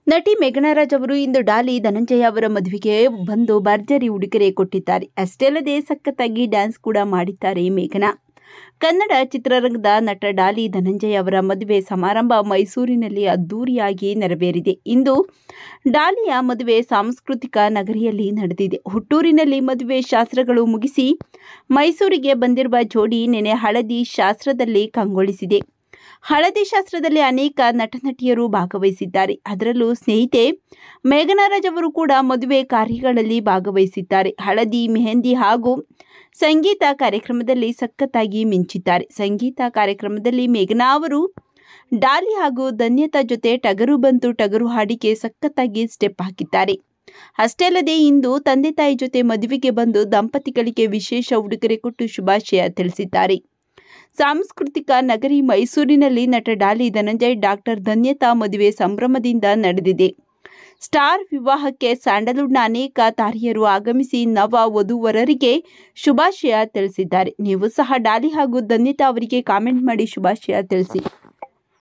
ನಟಿ ಮೇಘನಾ ರಾಜ್ ಅವರು ಇಂದು ಡಾಲಿ ಧನಂಜಯ ಅವರ ಮದುವೆಗೆ ಬಂದು ಭರ್ಜರಿ ಉಡುಗೊರೆ ಕೊಟ್ಟಿದ್ದಾರೆ. ಅಷ್ಟೇ ಅಲ್ಲದೆ ಸಖತ್ತಾಗಿ ಡ್ಯಾನ್ಸ್ ಕೂಡ ಮಾಡಿದ್ದಾರೆ ಮೇಘನಾ. ಕನ್ನಡ ಚಿತ್ರರಂಗದ ನಟ ಡಾಲಿ ಧನಂಜಯ ಅವರ ಮದುವೆ ಸಮಾರಂಭ ಮೈಸೂರಿನಲ್ಲಿ ಅದ್ದೂರಿಯಾಗಿ ನೆರವೇರಿದೆ. ಇಂದು ಡಾಲಿಯ ಮದುವೆ ಸಾಂಸ್ಕೃತಿಕ ನಗರಿಯಲ್ಲಿ ನಡೆದಿದೆ. ಹುಟ್ಟೂರಿನಲ್ಲಿ ಮದುವೆ ಶಾಸ್ತ್ರಗಳು ಮುಗಿಸಿ ಮೈಸೂರಿಗೆ ಬಂದಿರುವ ಜೋಡಿ ನೆನೆ ಹಳದಿ ಶಾಸ್ತ್ರದಲ್ಲಿ ಕಂಗೊಳಿಸಿದೆ. ಹಳದಿ ಶಾಸ್ತ್ರದಲ್ಲಿ ಅನೇಕ ನಟನಟಿಯರು ಭಾಗವಹಿಸಿದ್ದಾರೆ. ಅದರಲ್ಲೂ ಸ್ನೇಹಿತೆ ಮೇಘನಾ ರಾಜ್ ಅವರು ಕೂಡ ಮದುವೆ ಕಾರ್ಯಗಳಲ್ಲಿ ಭಾಗವಹಿಸಿದ್ದಾರೆ. ಹಳದಿ, ಮೆಹಂದಿ ಹಾಗೂ ಸಂಗೀತ ಕಾರ್ಯಕ್ರಮದಲ್ಲಿ ಸಖತ್ತಾಗಿ ಮಿಂಚಿದ್ದಾರೆ. ಸಂಗೀತ ಕಾರ್ಯಕ್ರಮದಲ್ಲಿ ಮೇಘನಾ ಅವರು ಡಾಲಿ ಹಾಗೂ ಧನ್ಯತಾ ಜೊತೆ ಟಗರು ಬಂತು ಟಗರು ಹಾಡಿಗೆ ಸಖತ್ತಾಗಿ ಸ್ಟೆಪ್ ಹಾಕಿದ್ದಾರೆ. ಅಷ್ಟೇ ಅಲ್ಲದೆ ಇಂದು ತಂದೆ ತಾಯಿ ಜೊತೆ ಮದುವೆಗೆ ಬಂದು ದಂಪತಿಗಳಿಗೆ ವಿಶೇಷ ಉಡುಗೊರೆ ಕೊಟ್ಟು ಶುಭಾಶಯ ತಿಳಿಸಿದ್ದಾರೆ. ಸಾಂಸ್ಕೃತಿಕ ನಗರಿ ಮೈಸೂರಿನಲ್ಲಿ ನಟ ಡಾಲಿ ಧನಂಜಯ್ ಡಾಕ್ಟರ್ ಧನ್ಯತಾ ಮದುವೆ ಸಂಭ್ರಮದಿಂದ ನಡೆದಿದೆ. ಸ್ಟಾರ್ ವಿವಾಹಕ್ಕೆ ಸ್ಯಾಂಡಲ್ವುಡ್ನ ಅನೇಕ ತಾರೆಯರು ಆಗಮಿಸಿ ನವ ವಧುವರರಿಗೆ ಶುಭಾಶಯ ತಿಳಿಸಿದ್ದಾರೆ. ನೀವು ಸಹ ಡಾಲಿ ಹಾಗೂ ಧನ್ಯತಾ ಅವರಿಗೆ ಕಾಮೆಂಟ್ ಮಾಡಿ ಶುಭಾಶಯ ತಿಳಿಸಿ.